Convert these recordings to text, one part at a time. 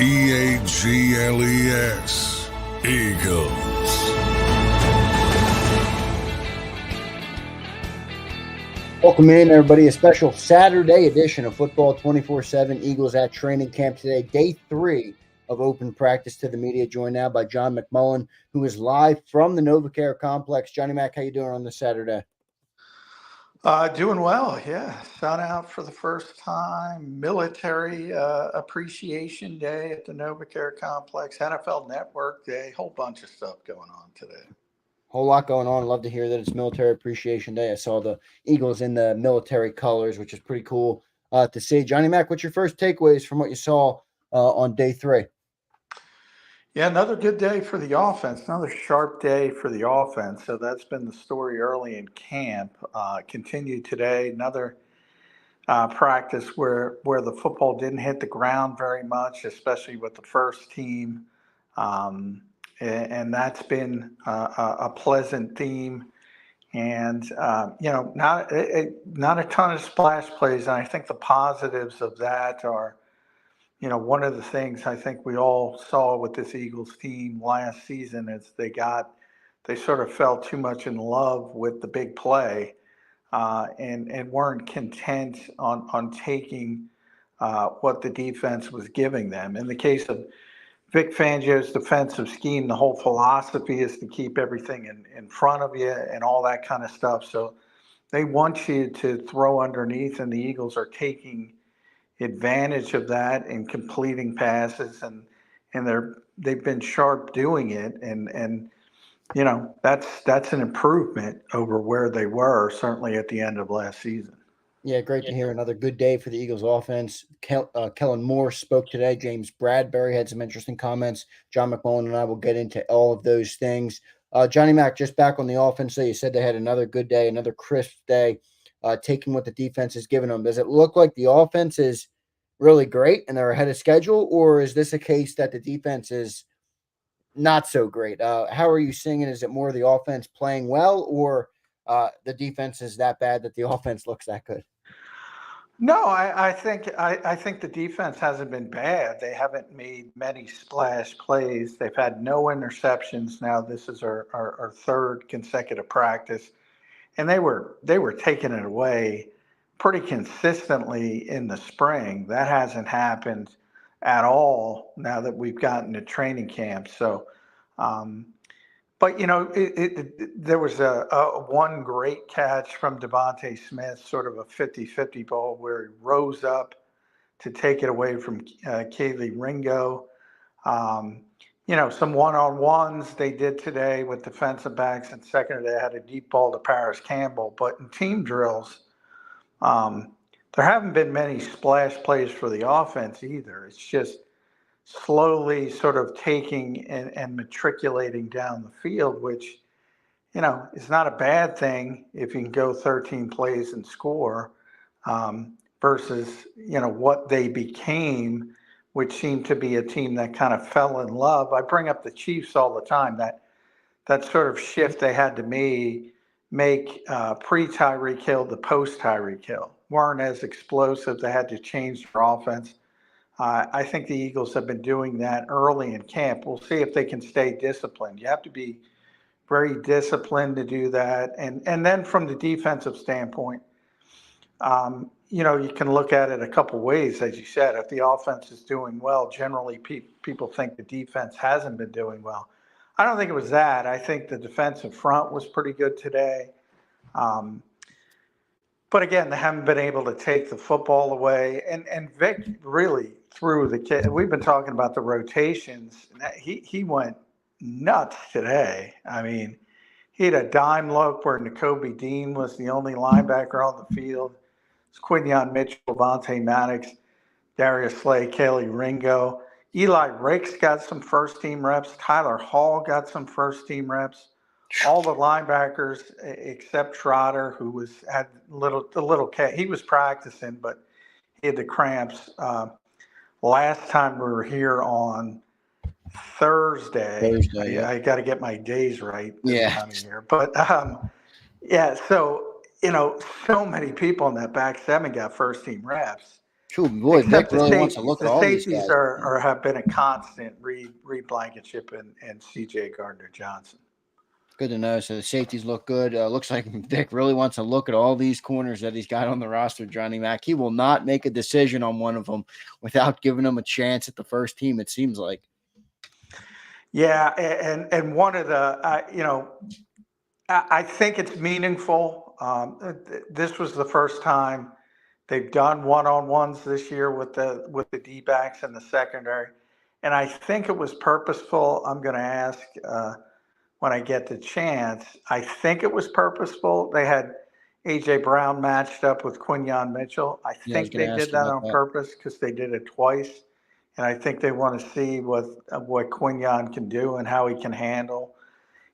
Eagles. Eagles. Welcome in, everybody. A special Saturday edition of Football 24/7 Eagles at training camp today. Day 3 of open practice to the media. Joined now by John McMullen, who is live from the NovaCare complex. Johnny Mac, how you doing on this Saturday? Doing well, yeah. Sun out for the first time. Military Appreciation Day at the NovaCare complex. NFL Network Day. Whole bunch of stuff going on today. Whole lot going on. Love to hear that it's Military Appreciation Day. I saw the Eagles in the military colors, which is pretty cool to see. Johnny Mac, what's your first takeaways from what you saw on day 3? Yeah, another good day for the offense, another sharp day for the offense. So that's been the story early in camp. Continued today, another practice where the football didn't hit the ground very much, especially with the first team. And that's been a pleasant theme. And, not a ton of splash plays. And I think the positives of that are, one of the things I think we all saw with this Eagles team last season is they sort of fell too much in love with the big play and weren't content on taking what the defense was giving them. In the case of Vic Fangio's defensive scheme, the whole philosophy is to keep everything in front of you and all that kind of stuff. So they want you to throw underneath, and the Eagles are taking advantage of that and completing passes, and they've been sharp doing it, and that's an improvement over where they were certainly at the end of last season. Yeah, great to hear. Another good day for the Eagles offense. Kellen Moore spoke today. James Bradbury had some interesting comments. John McMullen and I will get into all of those things. Johnny Mac, just back on the offense, so you said they had another good day, another crisp day, taking what the defense has given them. Does it look like the offense is really great and they're ahead of schedule, or is this a case that the defense is not so great? How are you seeing it? Is it more the offense playing well, or the defense is that bad that the offense looks that good? No, I think the defense hasn't been bad. They haven't made many splash plays. They've had no interceptions. Now this is our third consecutive practice, and they were taking it away pretty consistently in the spring. That hasn't happened at all now that we've gotten to training camp. So, but there was a one great catch from Devonta Smith, sort of a 50-50 ball where he rose up to take it away from Coviy Ringo. Some one-on-ones they did today with defensive backs, and second they had a deep ball to Paris Campbell. But in team drills, there haven't been many splash plays for the offense either. It's just slowly sort of taking and matriculating down the field, which, is not a bad thing if you can go 13 plays and score versus, what they became, which seemed to be a team that kind of fell in love. I bring up the Chiefs all the time, that sort of shift they had to make pre-Tyreek Hill to post-Tyreek Hill. Weren't as explosive. They had to change their offense. I think the Eagles have been doing that early in camp. We'll see if they can stay disciplined. You have to be very disciplined to do that. And then from the defensive standpoint, you can look at it a couple ways, as you said. If the offense is doing well, generally people think the defense hasn't been doing well. I don't think it was that. I think the defensive front was pretty good today. But again, they haven't been able to take the football away. And Vic really threw the kid. We've been talking about the rotations. He went nuts today. I mean, he had a dime look where Nakobe Dean was the only linebacker on the field. It's Quinyon Mitchell, Vontae Maddox, Darius Slay, Coviy Ringo. Eli Ricks got some first-team reps. Tyler Hall got some first-team reps. All the linebackers except Trotter, who had a little cat. He was practicing, but he had the cramps. Last time we were here on Thursday. I got to get my days right this time of year. But so so many people in that back seven got first team reps. True, boy, Vic Except really wants to look at the all these safeties guys. are have been a constant. Reed Blankenship and C.J. Gardner Johnson. Good to know. So the safeties look good. Looks like Vic really wants to look at all these corners that he's got on the roster, Johnny Mac. He will not make a decision on one of them without giving them a chance at the first team, it seems like. Yeah, and one of the, I think it's meaningful. This was the first time they've done one-on-ones this year with the D-backs and the secondary, and I think it was purposeful. I'm going to ask when I get the chance. I think it was purposeful. They had A.J. Brown matched up with Quinyon Mitchell. I Yeah, I was think going they to ask did you that about on that. purpose because they did it twice, and I think they want to see what Quinyon can do and how he can handle.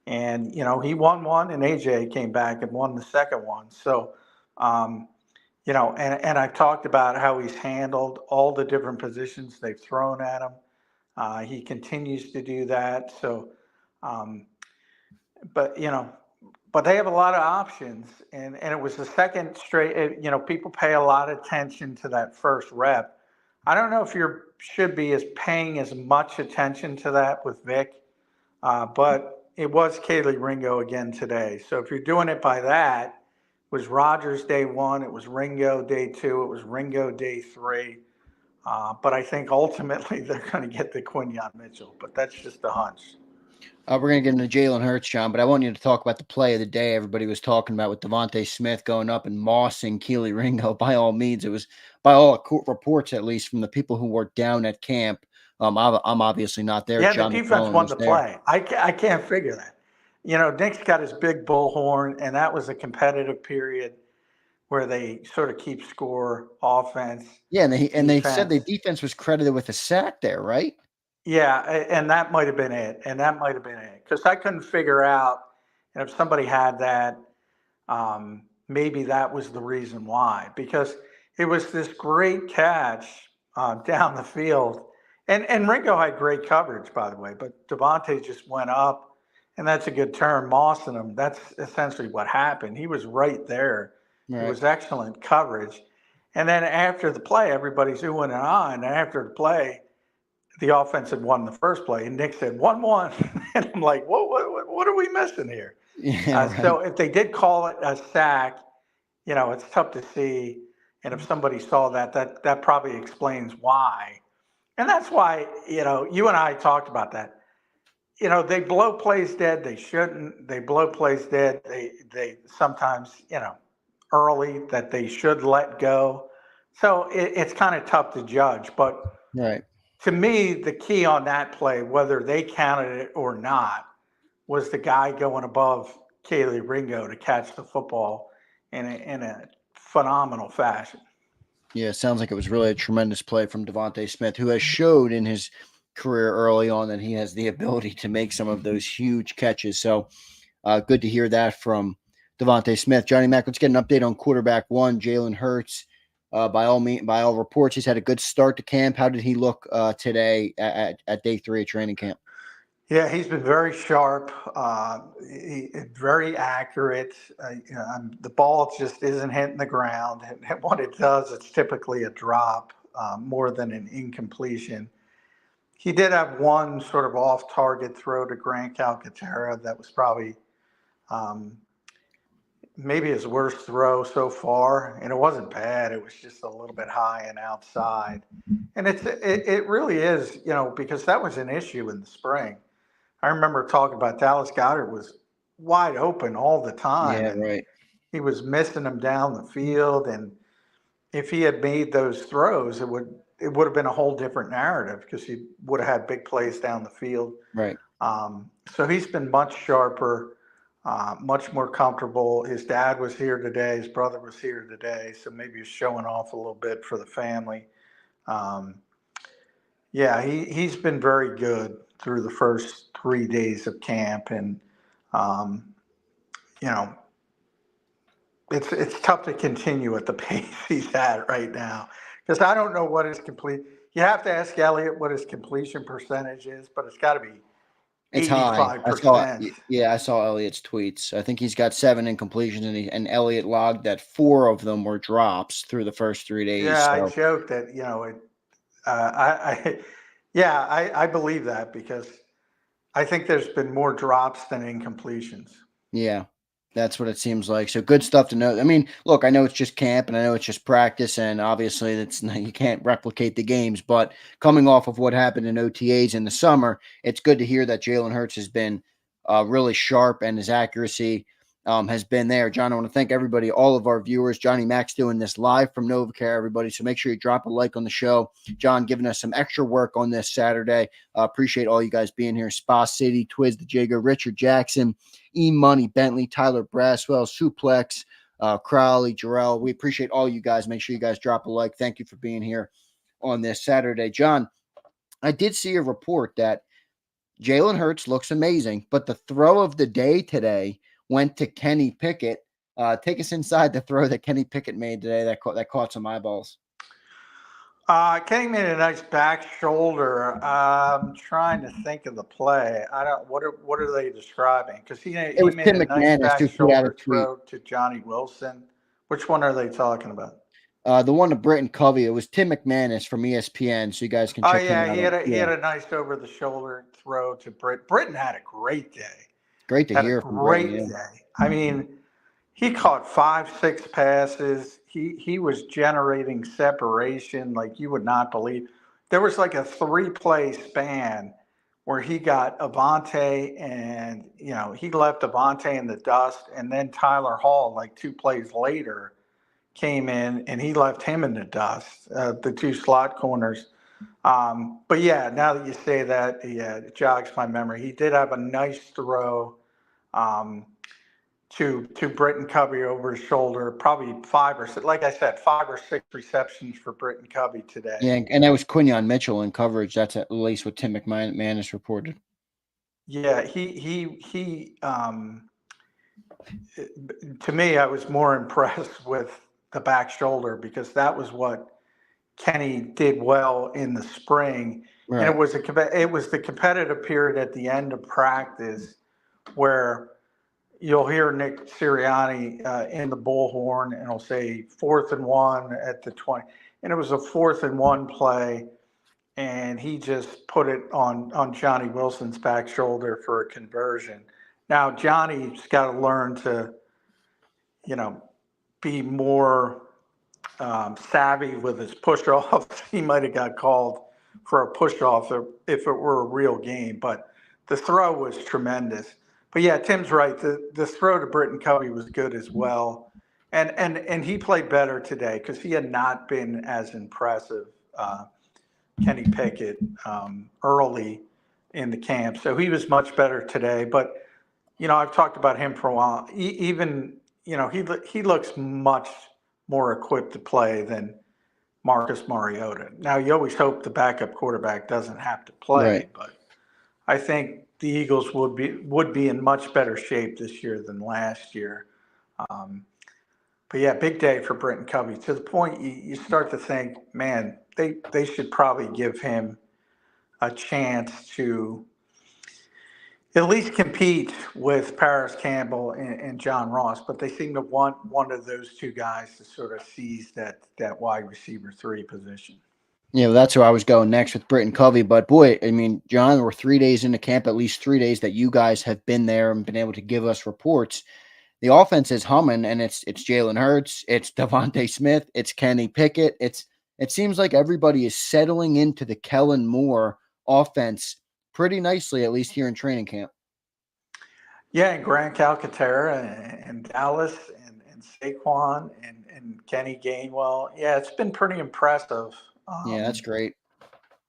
And he won one, and AJ came back and won the second one. So, and I've talked about how he's handled all the different positions they've thrown at him. He continues to do that. So, um, but but they have a lot of options, and it was the second straight. People pay a lot of attention to that first rep. I don't know if you should be paying as much attention to that with Vic. But it was Kaylee Ringo again today. So if you're doing it by that, it was Rodgers day one, it was Ringo day two, it was Ringo day three. But I think ultimately they're going to get the Quinyon Mitchell, but that's just a hunch. We're going to get into Jalen Hurts, John, but I want you to talk about the play of the day everybody was talking about with Devonta Smith going up and mossing Keely Ringo. By all means, it was, by all reports, at least from the people who were down at camp. I'm obviously not there. Yeah, the John defense McMullen won was the there. play. I can't figure that. Nick's got his big bullhorn, and that was a competitive period where they sort of keep score, offense, Yeah, and they said the defense. defense was credited with a sack there, right? Yeah, and that might have been it. And that might have been it. Because I couldn't figure out, and if somebody had that, maybe that was the reason why. Because it was this great catch down the field. And Ringo had great coverage, by the way, but Devontae just went up, and that's a good term, mossing him. That's essentially what happened. He was right there. It Right. was excellent coverage. And then after the play, everybody's oohing and ahhing. And after the play, the offense had won the first play, and Nick said 1-1, and I'm like, what are we missing here? Yeah, right. So if they did call it a sack, it's tough to see, and if somebody saw that probably explains why, and that's why you and I talked about that. They blow plays dead. They shouldn't. They blow plays dead. They sometimes early that they should let go. So it's kind of tough to judge, but Right. to me, the key on that play, whether they counted it or not, was the guy going above Kaylee Ringo to catch the football in a phenomenal fashion. Yeah, it sounds like it was really a tremendous play from Devonta Smith, who has showed in his career early on that he has the ability to make some of those huge catches. So good to hear that from Devonta Smith. Johnny Mac, let's get an update on quarterback one, Jalen Hurts. By all reports, he's had a good start to camp. How did he look today at day 3 of training camp? Yeah, he's been very sharp, very accurate. The ball just isn't hitting the ground. And what it does, it's typically a drop more than an incompletion. He did have one sort of off-target throw to Grant Calcaterra that was probably maybe his worst throw so far, and it wasn't bad. It was just a little bit high and outside, and it really is, because that was an issue in the spring. I remember talking about Dallas Goedert was wide open all the time, Yeah, and right. he was missing them down the field. And if he had made those throws, it would have been a whole different narrative because he would have had big plays down the field. Right. So he's been much sharper, much more comfortable. His dad was here today. His brother was here today. So maybe he's showing off a little bit for the family. Yeah, he's been very good through the first 3 days of camp. And, you know, it's tough to continue at the pace he's at right now because I don't know what his complete. You have to ask Elliott what his completion percentage is, but it's got to be It's high. 85%. I saw Elliott's tweets. I think he's got 7 incompletions, and Elliott logged that 4 of them were drops through the first 3 days. Yeah, I So joked that, I believe that because I think there's been more drops than incompletions. yeah, that's what it seems like. So good stuff to know. I mean, look, I know it's just camp and I know it's just practice, and obviously you can't replicate the games. But coming off of what happened in OTAs in the summer, it's good to hear that Jalen Hurts has been really sharp and his accuracy has been there. John, I want to thank everybody, all of our viewers. Johnny Mac's doing this live from NovaCare, everybody. So make sure you drop a like on the show. John giving us some extra work on this Saturday. Appreciate all you guys being here. Spa City, Twiz the Jigger, Richard Jackson, E-Money, Bentley, Tyler Braswell, Suplex, Crowley, Jarrell. We appreciate all you guys. Make sure you guys drop a like. Thank you for being here on this Saturday. John, I did see a report that Jalen Hurts looks amazing, but the throw of the day today went to Kenny Pickett. Take us inside the throw that Kenny Pickett made today that caught some eyeballs. Kenny made a nice back shoulder. I'm trying to think of the play. I don't. What are they describing? Because he made Tim a nice McManus back who put out a shoulder throw to Johnny Wilson. Which one are they talking about? The one to Britton Covey. It was Tim McManus from ESPN, so you guys can check him out. He had a nice over the shoulder throw to Britton. Britton had a great day. Great to hear from Britton. Great day. I mean, he caught 5-6 passes. He was generating separation like you would not believe. There was like a 3-play span where he got Avante and, he left Avante in the dust, and then Tyler Hall, like 2 plays later, came in and he left him in the dust, the 2 slot corners. But yeah, now that you say that, it jogs my memory. He did have a nice throw to Britton Covey over his shoulder, probably 5 or 6, like I said, 5 or 6 receptions for Britton Covey today. Yeah, and that was Quinyon Mitchell in coverage. That's at least what Tim McManus reported. Yeah, he to me, I was more impressed with the back shoulder because that was what Kenny did well in the spring. Right. And it was the competitive period at the end of practice where you'll hear Nick Sirianni in the bullhorn, and he'll say 4th and 1 at the 20. And it was a 4th and 1 play, and he just put it on Johnny Wilson's back shoulder for a conversion. Now, Johnny's got to learn to, be more savvy with his push-off. He might have got called for a push-off if it were a real game, but the throw was tremendous. But yeah, Tim's right. The throw to Britton Covey was good as well. And he played better today because he had not been as impressive, Kenny Pickett, early in the camp. So he was much better today. But, I've talked about him for a while. He looks much more equipped to play than Marcus Mariota. Now, you always hope the backup quarterback doesn't have to play, right. But I think the Eagles would be in much better shape this year than last year. But yeah, big day for Britton Covey. To the point you start to think, man, they should probably give him a chance to at least compete with Paris Campbell and John Ross, but they seem to want one of those 2 guys to sort of seize that wide receiver 3 position. Yeah, well, that's where I was going next with Britton Covey. But boy, I mean, John, we're 3 days into camp, at least 3 days that you guys have been there and been able to give us reports. The offense is humming, and it's Jalen Hurts, it's Devonta Smith, it's Kenny Pickett. It seems like everybody is settling into the Kellen Moore offense pretty nicely, at least here in training camp. Yeah, and Grant Calcaterra and Dallas and Saquon and Kenny Gainwell. Yeah, it's been pretty impressive. Yeah, that's great.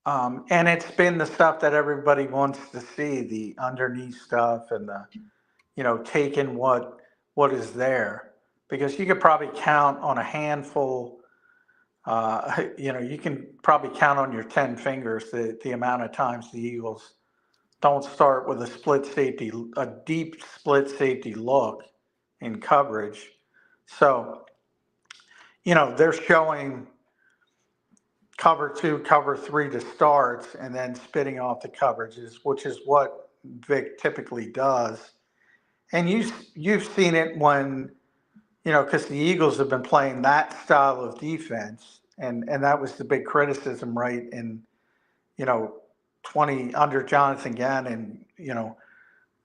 And it's been the stuff that everybody wants to see, the underneath stuff and the, taking what is there. Because you could probably count on a handful, you can probably count on your 10 fingers the amount of times the Eagles don't start with a deep split safety look in coverage. So, they're showing cover 2, cover 3 to start, and then spitting off the coverages, which is what Vic typically does. And you've seen it when, because the Eagles have been playing that style of defense, and that was the big criticism, right? In, 20 under Jonathan Gannon,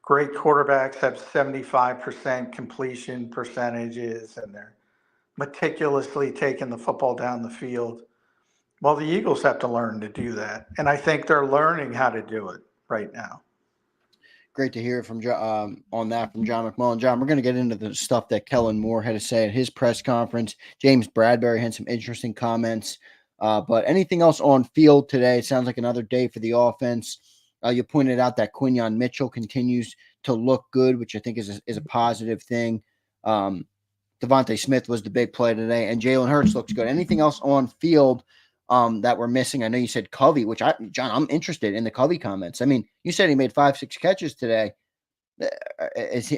great quarterbacks have 75% completion percentages, and they're meticulously taking the football down the field. Well, the Eagles have to learn to do that, and I think they're learning how to do it right now. Great to hear from on that from John McMullen. John, we're going to get into the stuff that Kellen Moore had to say at his press conference. James Bradberry had some interesting comments. But anything else on field today? It sounds like another day for the offense. You pointed out that Quinyon Mitchell continues to look good, which I think is a positive thing. Devonta Smith was the big play today, and Jalen Hurts looks good. Anything else on field that we're missing? I know you said Coviy, which John, I'm interested in the Coviy comments. I mean, you said he made 5-6 catches today.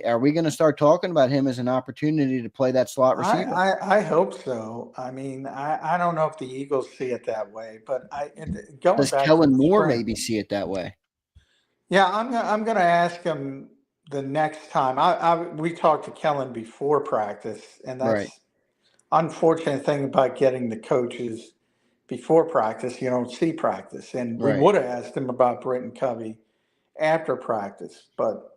Are we going to start talking about him as an opportunity to play that slot receiver? I hope so. I mean, I don't know if the Eagles see it that way, but does Kellen Moore maybe see it that way? Yeah, I'm going to ask him the next time. We talked to Kellen before practice, and that's right. Unfortunate thing about getting the coaches before practice. You don't see practice, and we would have asked him about Britton Covey after practice, but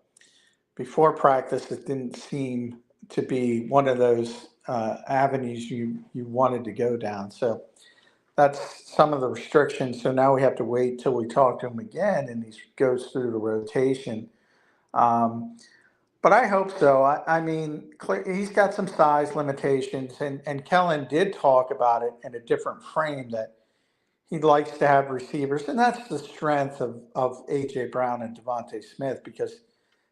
before practice, it didn't seem to be one of those avenues you wanted to go down. So that's some of the restrictions. So now we have to wait till we talk to him again, and he goes through the rotation. But I hope so. I mean, he's got some size limitations, and Kellen did talk about it in a different frame, that he likes to have receivers, and that's the strength of A.J. Brown and Devonta Smith, because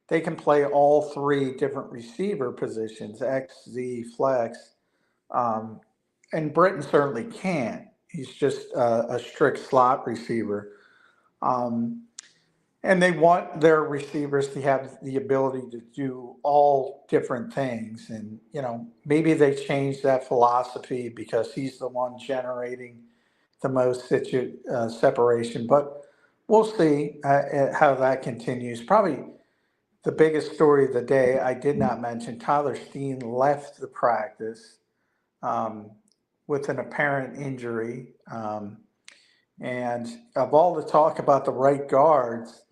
they can play all three different receiver positions, X, Z, flex, and Britton certainly can. He's just a strict slot receiver. And they want their receivers to have the ability to do all different things. And, maybe they change that philosophy because he's the one generating the most separation. But we'll see how that continues. Probably the biggest story of the day, I did not mention, Tyler Steen left the practice with an apparent injury. And of all the talk about the right guards,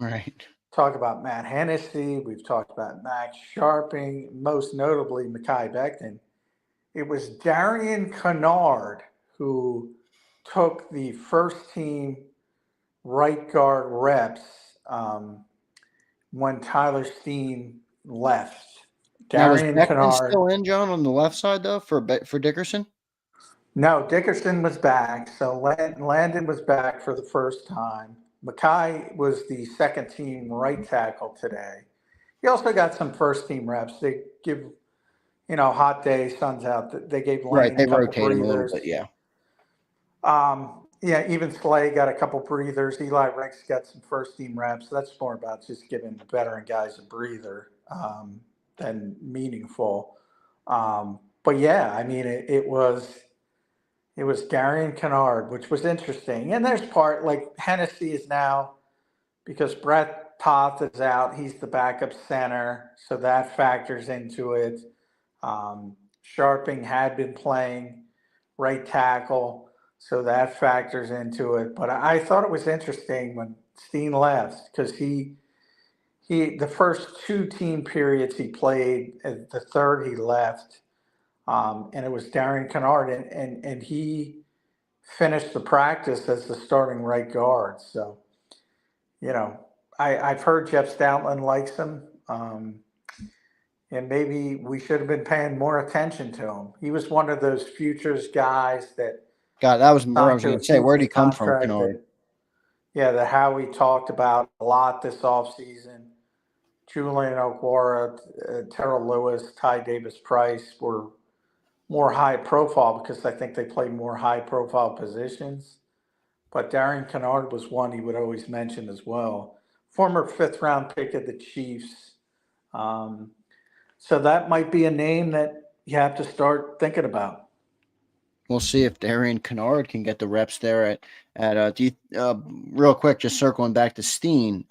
talk about Matt Hennessy, we've talked about Max Sharping, most notably Mekhi Becton. It was Darian Kennard who took the first team right guard reps when Tyler Steen left. Darian Kennard still in, John, on the left side though for Dickerson? No, Dickerson was back. So Landon was back for the first time. Mekhi was the second team right tackle today. He also got some first team reps. They give, hot day, sun's out. They gave Lane They a couple rotate breathers. Him a little bit, yeah. Even Slay got a couple breathers. Eli Ricks got some first team reps. That's more about just giving the veteran guys a breather than meaningful. But yeah, I mean, it was Darian Kennard, which was interesting. And there's part like Hennessy is now, because Brett Toth is out, he's the backup center. So that factors into it. Sharping had been playing right tackle, so that factors into it. But I thought it was interesting when Steen left, because he the first two team periods he played, the third he left. And it was Darian Kennard, and he finished the practice as the starting right guard. So, I've heard Jeff Stoutland likes him, and maybe we should have been paying more attention to him. He was one of those futures guys that. God, that was where I was going to say. Where did he come from, Kennard? That Howie talked about a lot this offseason. Julian Okwara, Terrell Lewis, Ty Davis-Price were more high profile because I think they play more high profile positions. But Darian Kennard was one he would always mention as well. Former 5th round pick of the Chiefs. So that might be a name that you have to start thinking about. We'll see if Darian Kennard can get the reps there at real quick, just circling back to Steen.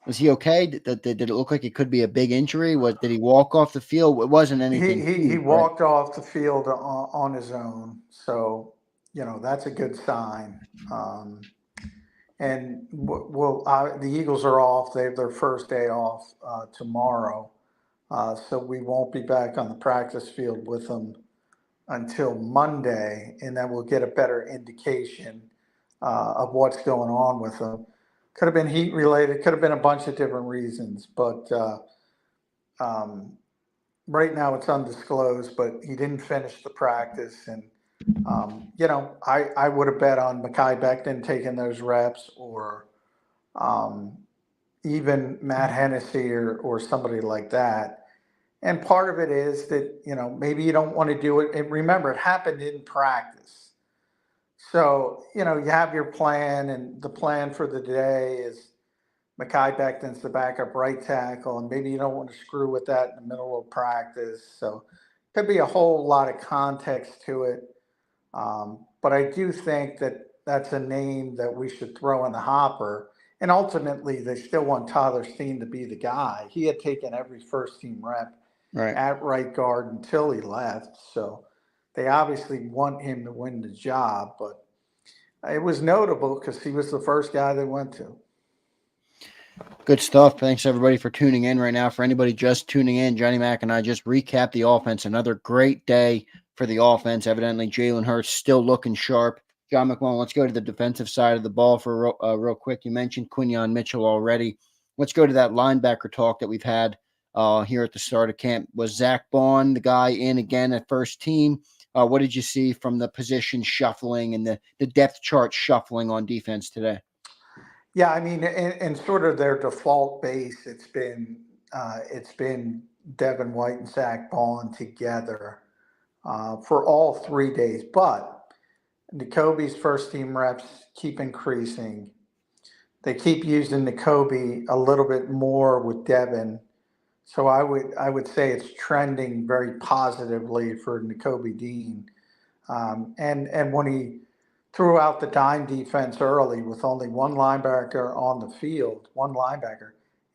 Was he okay? Did it look like it could be a big injury? Did he walk off the field? It wasn't anything He huge, right? walked off the field on his own, so that's a good sign. And the Eagles are off. They have their first day off tomorrow, so we won't be back on the practice field with them until Monday, and then we'll get a better indication of what's going on with them. Could have been heat related, could have been a bunch of different reasons, but right now it's undisclosed. But he didn't finish the practice, and I would have bet on Mekhi Becton taking those reps, or even Matt Hennessy or somebody like that. And part of it is that, maybe you don't want to do it. And remember, it happened in practice. So, you have your plan, and the plan for the day is Mekhi Becton's the backup right tackle, and maybe you don't want to screw with that in the middle of practice. So could be a whole lot of context to it. But I do think that that's a name that we should throw in the hopper. And ultimately, they still want Tyler Steen to be the guy. He had taken every first-team rep at right guard until he left. So they obviously want him to win the job. But it was notable because he was the first guy they went to. Good stuff. Thanks, everybody, for tuning in right now. For anybody just tuning in, Johnny Mac and I just recapped the offense. Another great day for the offense. Evidently, Jalen Hurts still looking sharp. John McMullen, let's go to the defensive side of the ball for real quick. You mentioned Quinyon Mitchell already. Let's go to that linebacker talk that we've had here at the start of camp. Was Zach Bond the guy in again at first team? What did you see from the position shuffling and the depth chart shuffling on defense today? Yeah, I mean, in sort of their default base, it's been Devin White and Zach Bond together for all 3 days. But Covi's first team reps keep increasing. They keep using Coviy a little bit more with Devin. So I would say it's trending very positively for Coviy Dean. And when he threw out the dime defense early with only one linebacker on the field,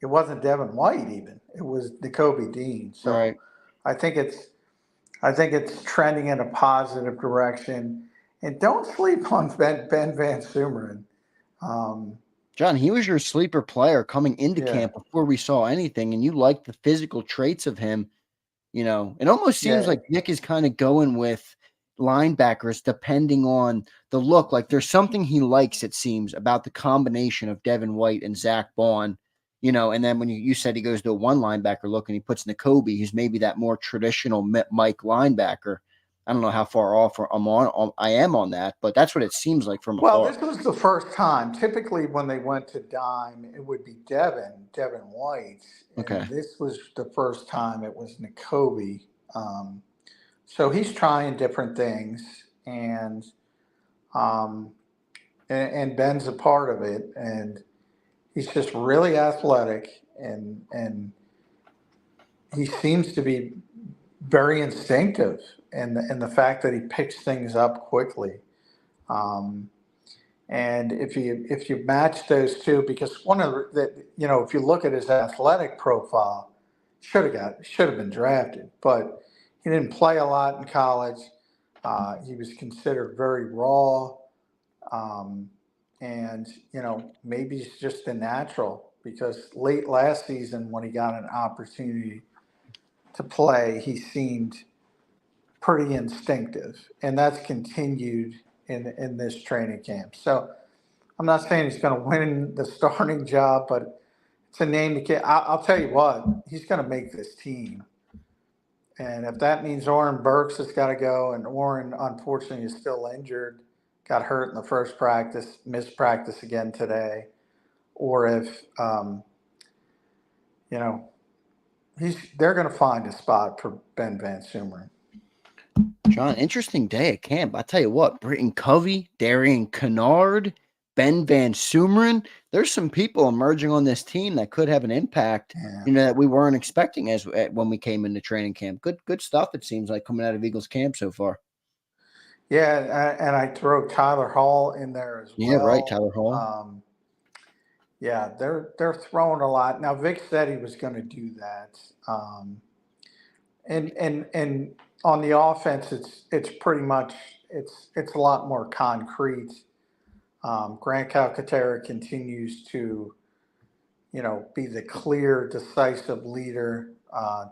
it wasn't Devin White even. It was Coviy Dean. So right. I think it's trending in a positive direction. And don't sleep on Ben Van Sumeren. John, he was your sleeper player coming into camp before we saw anything, and you liked the physical traits of him. It almost seems like Nick is kind of going with linebackers depending on the look. Like there's something he likes, it seems, about the combination of Devin White and Zach Bond. And then when you said he goes to a one linebacker look and he puts Coviy, who's maybe that more traditional Mike linebacker. I don't know how far off I am on that, but that's what it seems like from afar. Well, this was the first time. Typically, when they went to dime, it would be Devin White. And this was the first time it was Coviy. So he's trying different things, and Ben's a part of it, and he's just really athletic, and he seems to be very instinctive, and the fact that he picks things up quickly. And if you match those two, because one of if you look at his athletic profile, should have been drafted, but he didn't play a lot in college. He was considered very raw, and maybe he's just a natural, because late last season when he got an opportunity to play, he seemed pretty instinctive, and that's continued in this training camp. So I'm not saying he's going to win the starting job, but it's a name I'll tell you what, he's going to make this team. And if that means Oren Burks has got to go, and Oren unfortunately is still injured, got hurt in the first practice, missed practice again today, or if they're going to find a spot for Ben Van Sumeren. John, interesting day at camp. I tell you what, Britton Covey, Darian Kennard, Ben Van Sumeren. There's some people emerging on this team that could have an impact, that we weren't expecting when we came into training camp. Good stuff, it seems like, coming out of Eagles camp so far. Yeah, and I throw Tyler Hall in there as well. Yeah, right, Tyler Hall. Yeah, they're throwing a lot. Now Vic said he was going to do that. And on the offense, it's pretty much it's a lot more concrete. Grant Calcaterra continues to, be the clear, decisive leader,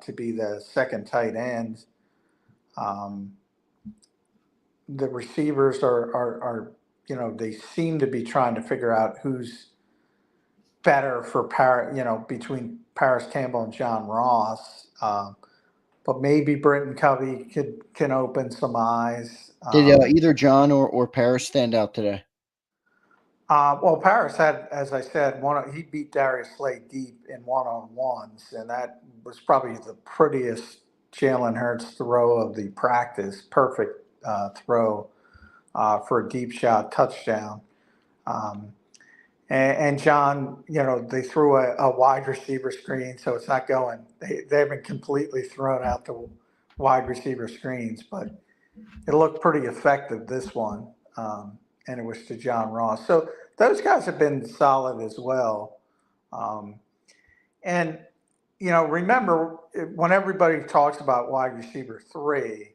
to be the second tight end. Um, the receivers are they seem to be trying to figure out who's better for between Paris Campbell and John Ross. But maybe Britton Covey can open some eyes. Did either John or Paris stand out today? Well, Paris had, as I said, he beat Darius Slay deep in one-on-ones, and that was probably the prettiest Jalen Hurts throw of the practice. Perfect throw for a deep shot touchdown. And John, they threw a wide receiver screen, so it's not going. They haven't completely thrown out the wide receiver screens, but it looked pretty effective, this one, and it was to John Ross. So those guys have been solid as well. And, remember, when everybody talks about wide receiver 3,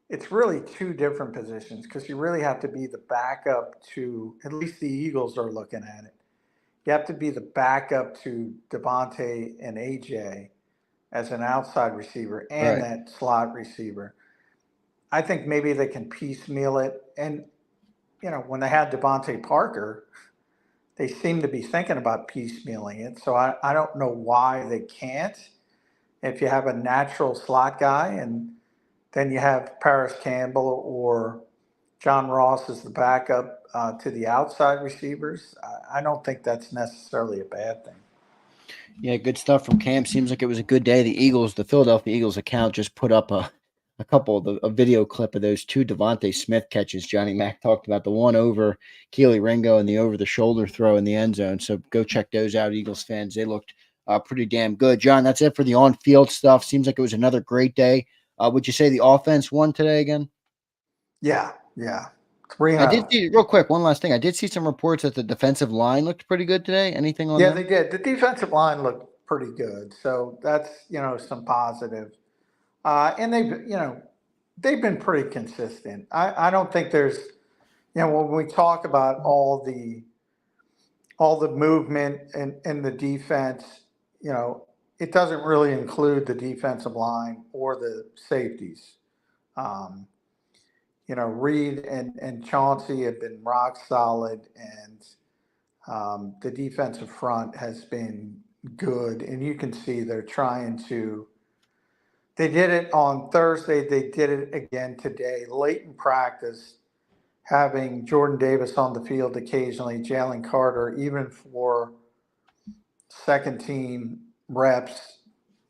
it's really two different positions because you really have to be the backup to, at least the Eagles are looking at it. You have to be the backup to Devonta and AJ as an outside receiver and that slot receiver. I think maybe they can piecemeal it. And, when they had Devontae Parker, they seem to be thinking about piecemealing it. So I don't know why they can't. If you have a natural slot guy and then you have Paris Campbell or John Ross as the backup to the outside receivers, I don't think that's necessarily a bad thing. Yeah, good stuff from Cam. Seems like it was a good day. The Philadelphia Eagles account just put up a couple of a video clip of those two Devonta Smith catches Johnny Mac talked about, the one over Keely Ringo and the over the shoulder throw in the end zone. So go check those out, Eagles fans. They looked pretty damn good. John, that's it for the on-field stuff. Seems like it was another great day. Would you say the offense won today again? Yeah. 3-0. I did see, real quick, one last thing. I did see some reports that the defensive line looked pretty good today. Anything on that? Yeah, they did. The defensive line looked pretty good. So that's, some positive. And they've been pretty consistent. I don't think there's, when we talk about all the movement and the defense, it doesn't really include the defensive line or the safeties. Reed and Chauncey have been rock solid, and the defensive front has been good. And you can see they're trying to. They did it on Thursday. They did it again today, late in practice, having Jordan Davis on the field occasionally, Jalen Carter, even for second team reps.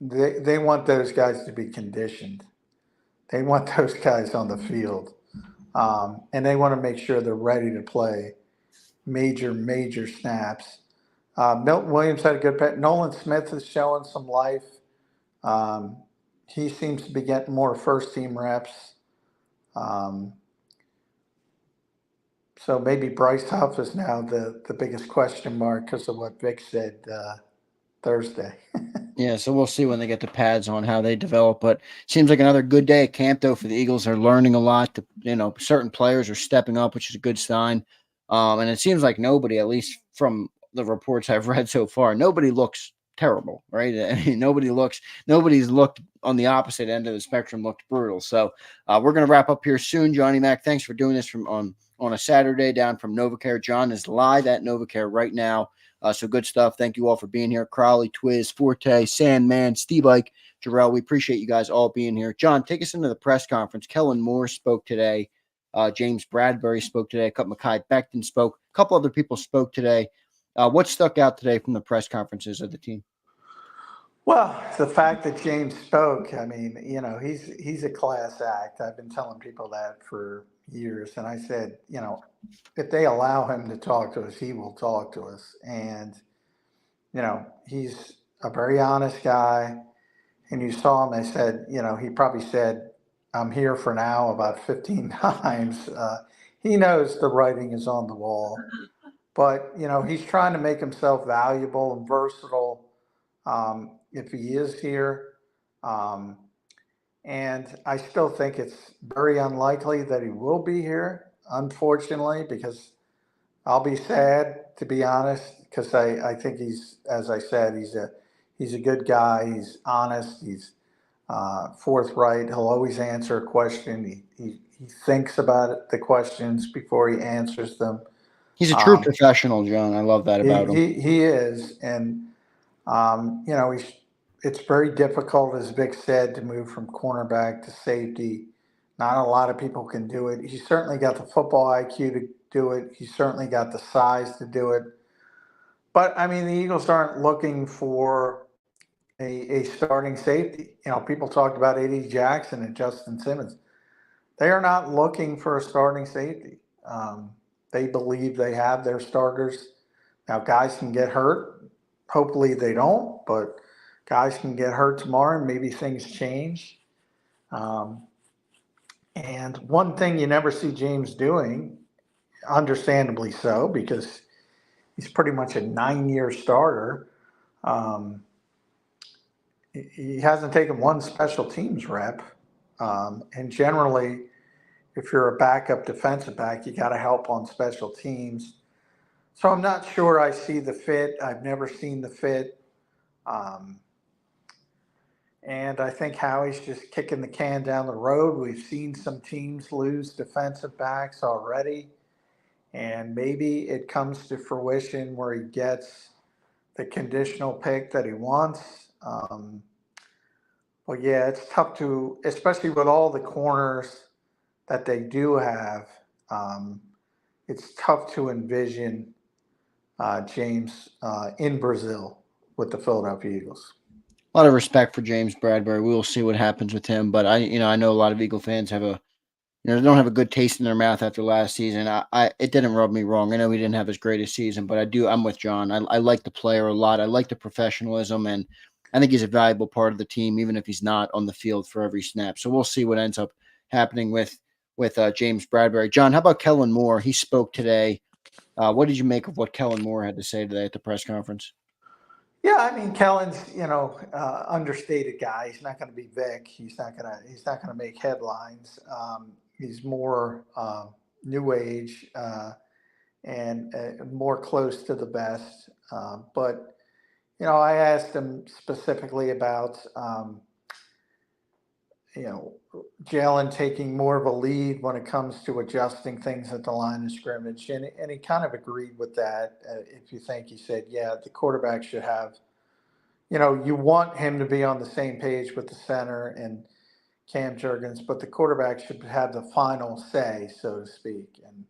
They want those guys to be conditioned. They want those guys on the field. And they want to make sure they're ready to play major snaps. Milton Williams had a good bet. Nolan Smith is showing some life. He seems to be getting more first-team reps. So maybe Bryce Huff is now the biggest question mark because of what Vic said Thursday. Yeah, so we'll see when they get the pads on how they develop. But it seems like another good day at camp, though, for the Eagles. They're learning a lot. Certain players are stepping up, which is a good sign. And it seems like nobody, at least from the reports I've read so far, nobody looks terrible, right? I mean, nobody's looked on the opposite end of the spectrum, looked brutal. So we're going to wrap up here soon. Johnny Mac, thanks for doing this on a Saturday down from NovaCare. John is live at NovaCare right now. So good stuff. Thank you all for being here. Crowley, Twiz, Forte, Sandman, Steve Ike, Jarrell. We appreciate you guys all being here. John, take us into the press conference. Kellen Moore spoke today. James Bradbury spoke today. Mekhi Becton spoke. A couple other people spoke today. What stuck out today from the press conferences of the team? Well, the fact that James spoke, I mean, he's a class act. I've been telling people that for years. And I said, if they allow him to talk to us, he will talk to us. And, he's a very honest guy. And you saw him, I said, he probably said, I'm here for now about 15 times. He knows the writing is on the wall. But, he's trying to make himself valuable and versatile if he is here. And I still think it's very unlikely that he will be here, unfortunately, because I'll be sad, to be honest, because I think he's, as I said, he's a good guy. He's honest. He's forthright. He'll always answer a question. He thinks about the questions before he answers them. He's a true professional, John. I love that about him. He is. And, it's very difficult, as Vic said, to move from cornerback to safety. Not a lot of people can do it. He's certainly got the football IQ to do it. He's certainly got the size to do it. But, the Eagles aren't looking for a starting safety. People talked about A.D. Jackson and Justin Simmons. They are not looking for a starting safety. They believe they have their starters. Now, guys can get hurt. Hopefully they don't, but guys can get hurt tomorrow and maybe things change. And one thing you never see James doing, understandably so, because he's pretty much a 9-year starter. He hasn't taken one special teams rep. And generally, if you're a backup defensive back, you got to help on special teams. So I'm not sure I see the fit. I've never seen the fit. And I think Howie's just kicking the can down the road. We've seen some teams lose defensive backs already. And maybe it comes to fruition where he gets the conditional pick that he wants. Well, yeah, it's tough to, especially with all the corners that they do have, it's tough to envision James in Brazil with the Philadelphia Eagles. A lot of respect for James Bradbury. We will see what happens with him, but I know a lot of Eagle fans don't have a good taste in their mouth after last season. It didn't rub me wrong. I know he didn't have his greatest season, but I'm with John. I like the player a lot. I like the professionalism, and I think he's a valuable part of the team, even if he's not on the field for every snap. So we'll see what ends up happening with James Bradbury. John, how about Kellen Moore? He spoke today. What did you make of what Kellen Moore had to say today at the press conference? Yeah, Kellen's, understated guy. He's not going to be Vic. He's not going to make headlines. He's more new age and more close to the best. But I asked him specifically about Jalen taking more of a lead when it comes to adjusting things at the line of scrimmage. And he kind of agreed with that. He said, yeah, the quarterback should have, you want him to be on the same page with the center and Cam Jurgens, but the quarterback should have the final say, so to speak. And,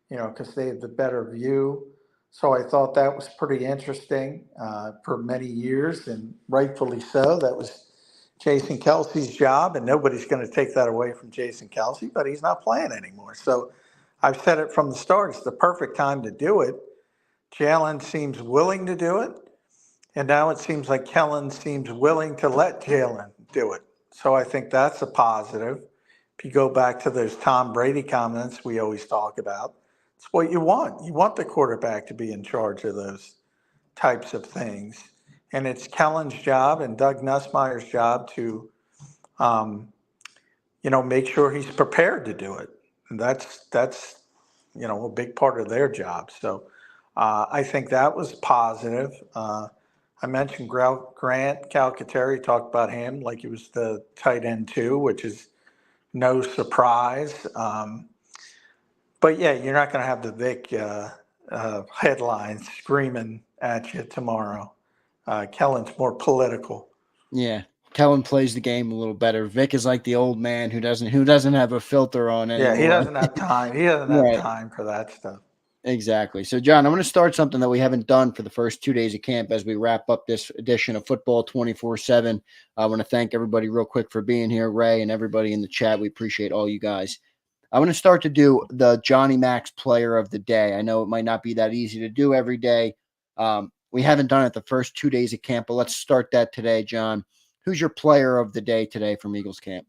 because they have the better view. So I thought that was pretty interesting for many years, and rightfully so. That was Jason Kelsey's job, and nobody's going to take that away from Jason Kelsey, but he's not playing anymore. So I've said it from the start. It's the perfect time to do it. Jalen seems willing to do it, and now it seems like Kellen seems willing to let Jalen do it. So I think that's a positive. If you go back to those Tom Brady comments we always talk about, it's what you want. You want the quarterback to be in charge of those types of things. And it's Kellen's job and Doug Nussmeier's job to, make sure he's prepared to do it. And that's a big part of their job. So I think that was positive. I mentioned Grant Calcaterri, talked about him like he was the tight end too, which is no surprise. But yeah, you're not going to have the Vic headlines screaming at you tomorrow. Kellen's more political. Yeah, Kellen plays the game a little better. Vic is like the old man who doesn't have a filter on anymore. Yeah, he doesn't have time. He doesn't have time for that stuff. Exactly. So, John, I'm going to start something that we haven't done for the first 2 days of camp as we wrap up this edition of Football 24/7. I want to thank everybody real quick for being here, Ray, and everybody in the chat. We appreciate all you guys. I'm going to start to do the Johnny Max Player of the Day. I know it might not be that easy to do every day. We haven't done it the first 2 days of camp, but let's start that today, John. Who's your Player of the Day today from Eagles camp?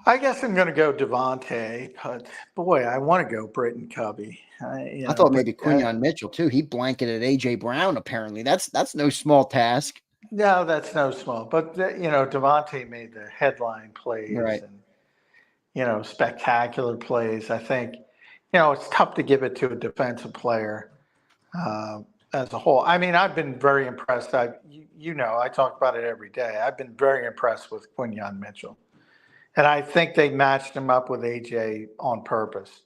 I guess I'm going to go Devontae, but boy, I want to go Britton Covey. I thought maybe Quinyon Mitchell too. He blanketed AJ Brown. Apparently, that's no small task. No, that's no small. But Devontae made the headline plays Right. and spectacular plays. I think it's tough to give it to a defensive player as a whole. I mean, I've been very impressed. I talk about it every day. I've been very impressed with Quinyon Mitchell. And I think they matched him up with AJ on purpose.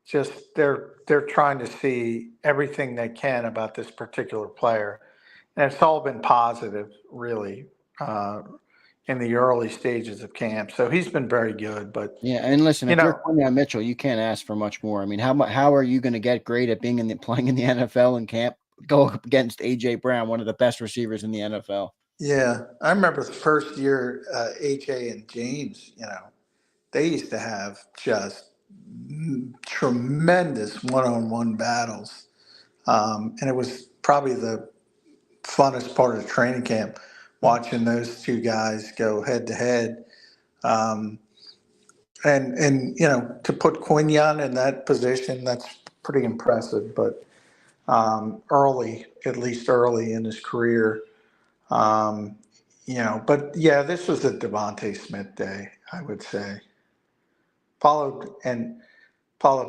Just they're trying to see everything they can about this particular player, and it's all been positive, really, in the early stages of camp. So he's been very good. But yeah, and listen, if you're Quinyon Mitchell, you can't ask for much more. I mean, how are you going to get great at playing in the NFL in camp? Go up against AJ Brown, one of the best receivers in the NFL. Yeah, I remember the first year AJ and James, they used to have just tremendous one-on-one battles. And it was probably the funnest part of training camp, watching those two guys go head to head. And to put Quinyon in that position, that's pretty impressive. But at least early in his career, but yeah, this was a Devonta Smith day, I would say. Followed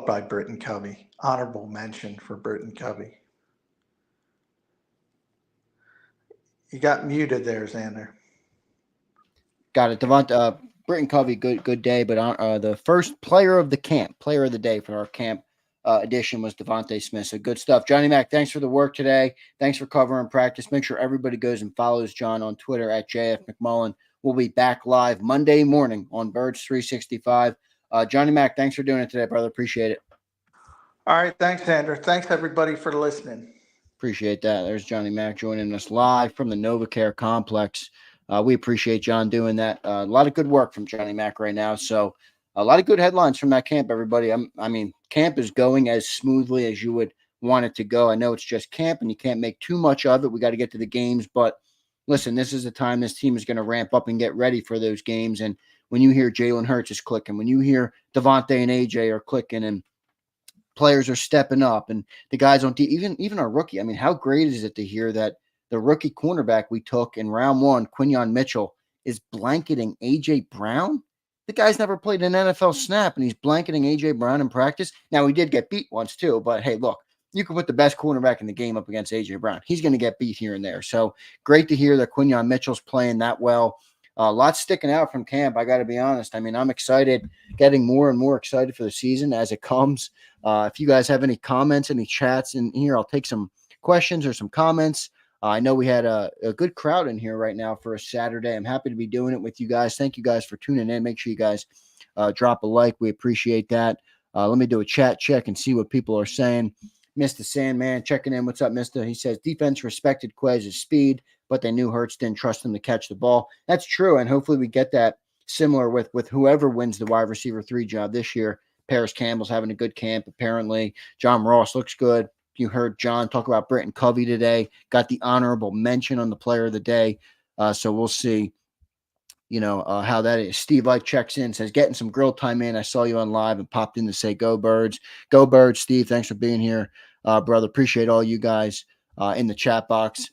by Britton Covey. Honorable mention for Britton Covey. You got muted there, Zander. Got it. Devonta, Britton Covey, good day. But the first player of the day for our camp edition was Devonta Smith. So good stuff. Johnny Mac, thanks for the work today. Thanks for covering practice. Make sure everybody goes and follows John on Twitter at JF McMullen. We'll be back live Monday morning on Birds 365. Johnny Mac, thanks for doing it today, brother. Appreciate it. All right. Thanks, Zander. Thanks, everybody, for listening. Appreciate that. There's Johnny Mac joining us live from the NovaCare complex. We appreciate John doing that. A lot of good work from Johnny Mac right now. So a lot of good headlines from that camp, everybody. I mean, camp is going as smoothly as you would want it to go. I know it's just camp and you can't make too much of it. We got to get to the games. But listen, this is the time this team is going to ramp up and get ready for those games. And when you hear Jalen Hurts is clicking, when you hear Devonta and AJ are clicking and players are stepping up and the guys on even our rookie. I mean, how great is it to hear that the rookie cornerback we took in round one, Quinyon Mitchell, is blanketing AJ Brown? The guy's never played an NFL snap, and he's blanketing AJ Brown in practice. Now, he did get beat once too, but hey, look, you can put the best cornerback in the game up against AJ Brown. He's going to get beat here and there. So great to hear that Quinyon Mitchell's playing that well. A lot sticking out from camp, I got to be honest. I mean, I'm excited, getting more and more excited for the season as it comes. If you guys have any comments, any chats in here, I'll take some questions or some comments. I know we had a good crowd in here right now for a Saturday. I'm happy to be doing it with you guys. Thank you guys for tuning in. Make sure you guys drop a like. We appreciate that. Let me do a chat check and see what people are saying. Mr. Sandman checking in. What's up, Mr.? He says, defense respected Quez's speed, but they knew Hurts didn't trust him to catch the ball. That's true, and hopefully we get that similar with whoever wins the wide receiver 3 job this year. Paris Campbell's having a good camp, apparently. John Ross looks good. You heard John talk about Britton Covey today. Got the honorable mention on the player of the day. So we'll see, how that is. Steve Ike checks in, says, getting some grill time in. I saw you on live and popped in to say go Birds. Go Birds, Steve. Thanks for being here, brother. Appreciate all you guys in the chat box.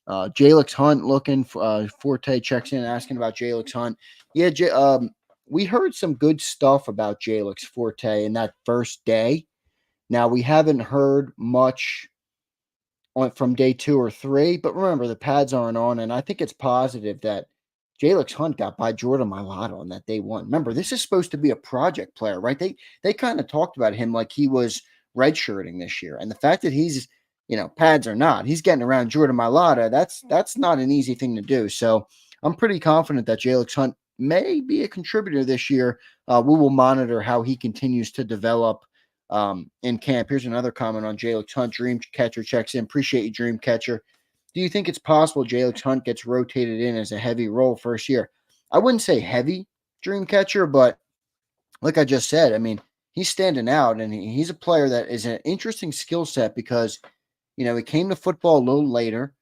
Jalix Hunt looking for Forte checks in asking about Jalix Hunt. Yeah, we heard some good stuff about Jalix Forte in that first day. Now we haven't heard much from day 2 or 3, but remember the pads aren't on, and I think it's positive that Jalix Hunt got by Jordan Mailata on that day 1. Remember, this is supposed to be a project player, right? They kind of talked about him like he was redshirting this year, and the fact that he's pads or not, he's getting around Jordan Mailata. That's not an easy thing to do. So I'm pretty confident that Jalix Hunt may be a contributor this year. We will monitor how he continues to develop in camp. Here's another comment on Jalix Hunt. Dreamcatcher checks in. Appreciate you, Dreamcatcher. Do you think it's possible Jalix Hunt gets rotated in as a heavy role first year? I wouldn't say heavy, Dreamcatcher, but like I just said, I mean, he's standing out, and he's a player that is an interesting skill set because he came to football a little later.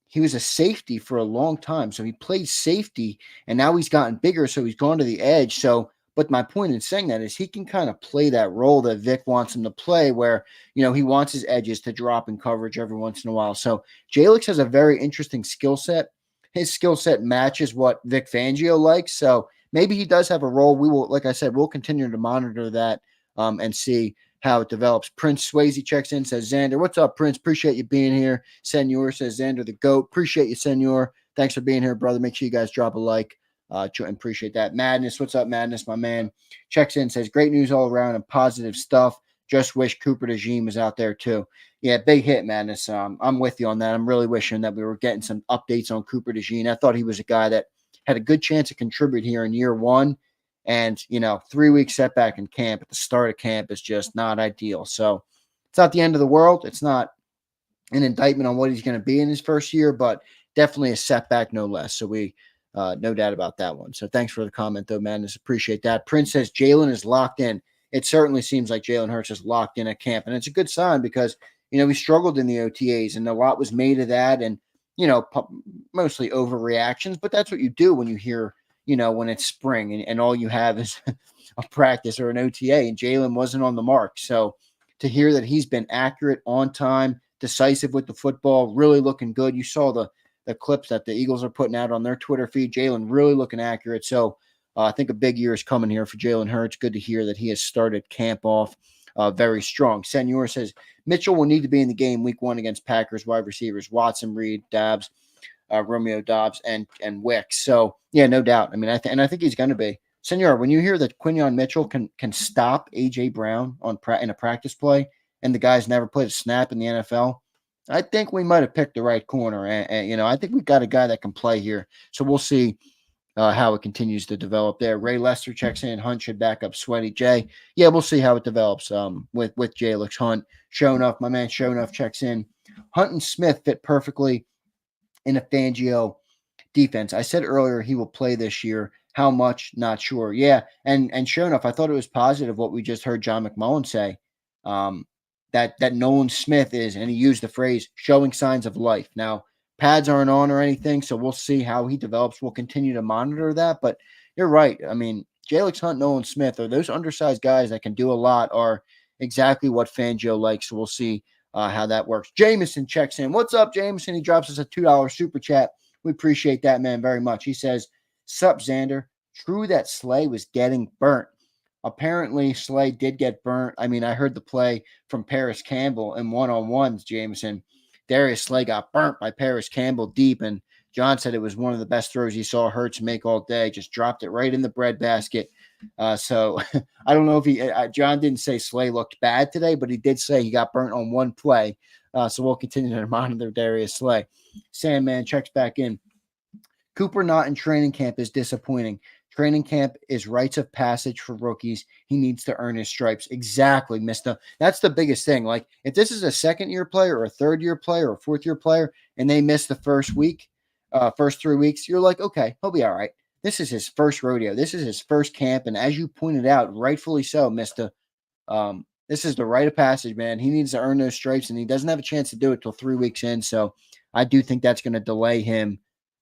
he was a safety for a long time. So he played safety, and now he's gotten bigger, so he's gone to the edge. So, but my point in saying that is he can kind of play that role that Vic wants him to play, where, he wants his edges to drop in coverage every once in a while. So Jalix has a very interesting skill set. His skill set matches what Vic Fangio likes. So maybe he does have a role. We will, like I said, we'll continue to monitor that and see how it develops. Prince Swayze checks in, says, Zander, what's up, Prince? Appreciate you being here. Senor says, Zander the GOAT. Appreciate you, Senor. Thanks for being here, brother. Make sure you guys drop a like. Appreciate that. Madness, what's up, Madness, my man? Checks in, says, great news all around and positive stuff. Just wish Cooper DeJean was out there too. Yeah, big hit, Madness. I'm with you on that. I'm really wishing that we were getting some updates on Cooper DeJean. I thought he was a guy that had a good chance to contribute here in year one. And, 3-week setback in camp at the start of camp is just not ideal. So it's not the end of the world. It's not an indictment on what he's going to be in his first year, but definitely a setback, no less. So we, no doubt about that one. So thanks for the comment, though, Madness. Appreciate that. Prince says Jalen is locked in. It certainly seems like Jalen Hurts is locked in at camp. And it's a good sign because, we struggled in the OTAs and a lot was made of that and, mostly overreactions. But that's what you do when you hear, when it's spring and all you have is a practice or an OTA, and Jalen wasn't on the mark. So to hear that he's been accurate, on time, decisive with the football, really looking good. You saw the clips that the Eagles are putting out on their Twitter feed. Jalen really looking accurate. So I think a big year is coming here for Jalen Hurts. Good to hear that he has started camp off very strong. Senor says Mitchell will need to be in the game week 1 against Packers wide receivers Watson, Reed, Dabbs, Romeo Dobbs, and Wicks. So yeah, no doubt. I mean, I think he's going to be. Senor, when you hear that Quinyon Mitchell can stop AJ Brown in a practice play, and the guy's never played a snap in the NFL, I think we might have picked the right corner. And I think we've got a guy that can play here. So we'll see how it continues to develop there. Ray Lester checks in. Hunt should back up Sweaty J. Yeah, we'll see how it develops with Jalix Hunt. Show enough, my man Show enough checks in. Hunt and Smith fit perfectly in a Fangio defense. I said earlier he will play this year. How much? Not sure. Yeah, and sure enough, I thought it was positive what we just heard John McMullen say, that Nolan Smith is, and he used the phrase, showing signs of life. Now, pads aren't on or anything, so we'll see how he develops. We'll continue to monitor that, but you're right. I mean, Jalix Hunt, Nolan Smith, are those undersized guys that can do a lot, are exactly what Fangio likes, so we'll see how that works. Jameson checks in. What's up, Jameson? He drops us a $2 super chat. We appreciate that, man, very much. He says, sup, Xander. True that Slay was getting burnt. Apparently, Slay did get burnt. I mean, I heard the play from Paris Campbell in one-on-ones, Jameson. Darius Slay got burnt by Paris Campbell deep, and John said it was one of the best throws he saw Hurts make all day. Just dropped it right in the breadbasket. So I don't know if John didn't say Slay looked bad today, but he did say he got burnt on one play. So we'll continue to monitor Darius Slay. Sandman checks back in. Cooper not in training camp is disappointing. Training camp is rites of passage for rookies. He needs to earn his stripes. Exactly, Mister. That's the biggest thing. Like, if this is a second-year player or a third-year player or a fourth-year player and they miss the first 3 weeks, you're like, okay, he'll be all right. This is his first rodeo. This is his first camp. And as you pointed out, rightfully so, Mister. This is the rite of passage, man. He needs to earn those stripes, and he doesn't have a chance to do it till 3 weeks in. So I do think that's going to delay him.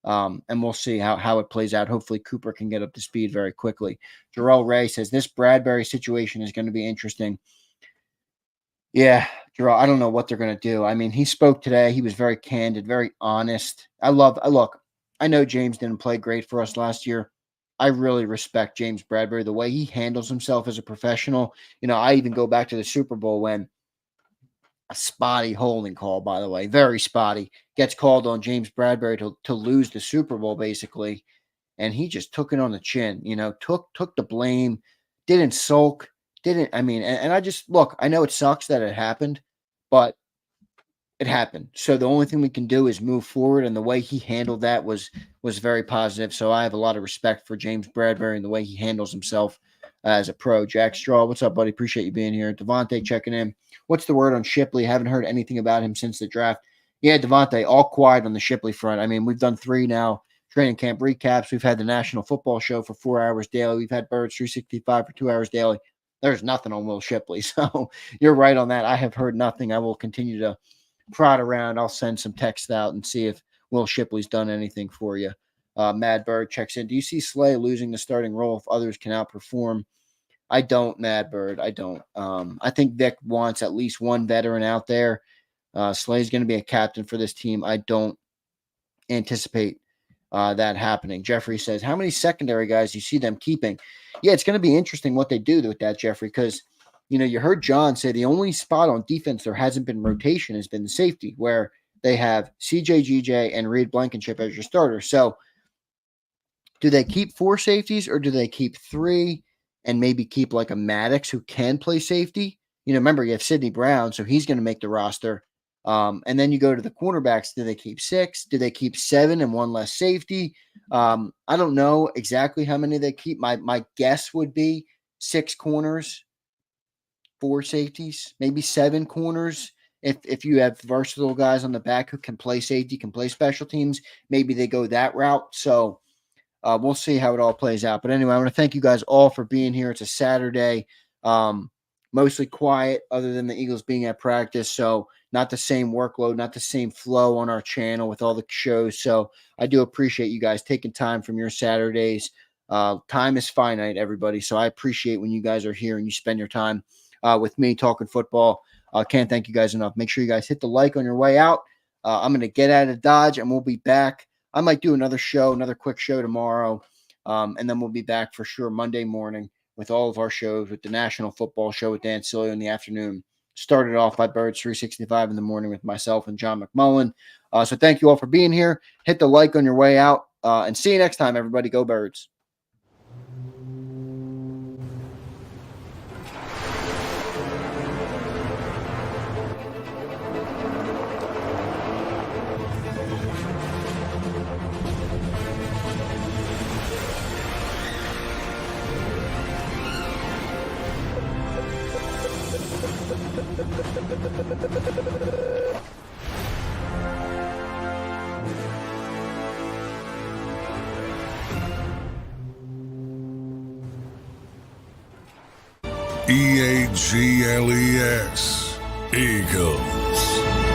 And we'll see how it plays out. Hopefully Cooper can get up to speed very quickly. Jarrell Ray says this Bradbury situation is going to be interesting. Yeah, Jarrell, I don't know what they're going to do. I mean, he spoke today. He was very candid, very honest. Look, I know James didn't play great for us last year. I really respect James Bradbury, the way he handles himself as a professional. I even go back to the Super Bowl when a spotty holding call, by the way, very spotty, gets called on James Bradbury to lose the Super Bowl, basically. And he just took it on the chin, took the blame, didn't sulk, and I just, look, I know it sucks that it happened, but it happened. So the only thing we can do is move forward. And the way he handled that was very positive. So I have a lot of respect for James Bradbury and the way he handles himself as a pro. Jack Straw, what's up, buddy? Appreciate you being here. Devontae checking in. What's the word on Shipley? Haven't heard anything about him since the draft. Yeah, Devontae, all quiet on the Shipley front. I mean, we've done 3 now training camp recaps. We've had the National Football Show for 4 hours daily. We've had Birds 365 for 2 hours daily. There's nothing on Will Shipley. So you're right on that. I have heard nothing. I will continue to prod around. I'll send some text out and see if Will Shipley's done anything for you. Mad Bird checks in. Do you see Slay losing the starting role if others can outperform? I don't, Mad Bird. I don't. I think Vic wants at least one veteran out there. Slay's going to be a captain for this team. I don't anticipate that happening. Jeffrey says, how many secondary guys do you see them keeping? Yeah, it's going to be interesting what they do with that, Jeffrey, because, you heard John say the only spot on defense there hasn't been rotation has been the safety, where they have CJ, GJ, and Reed Blankenship as your starter. So do they keep 4 safeties or do they keep 3 and maybe keep like a Maddox who can play safety? Remember, you have Sidney Brown, so he's going to make the roster. And then you go to the cornerbacks. Do they keep 6? Do they keep 7 and 1 less safety? I don't know exactly how many they keep. My guess would be 6 corners, 4 safeties, maybe 7 corners. If you have versatile guys on the back who can play safety, can play special teams, maybe they go that route. So we'll see how it all plays out. But anyway, I want to thank you guys all for being here. It's a Saturday, mostly quiet other than the Eagles being at practice. So not the same workload, not the same flow on our channel with all the shows. So I do appreciate you guys taking time from your Saturdays. Time is finite, everybody. So I appreciate when you guys are here and you spend your time with me talking football. Can't thank you guys enough. Make sure you guys hit the like on your way out. I'm going to get out of Dodge and we'll be back. I might do another quick show tomorrow. And then we'll be back for sure Monday morning with all of our shows, with the National Football Show with Dan Cilio in the afternoon. Started off by Birds 365 in the morning with myself and John McMullen. So thank you all for being here. Hit the like on your way out. And see you next time, everybody. Go Birds. EAGLES, Eagles.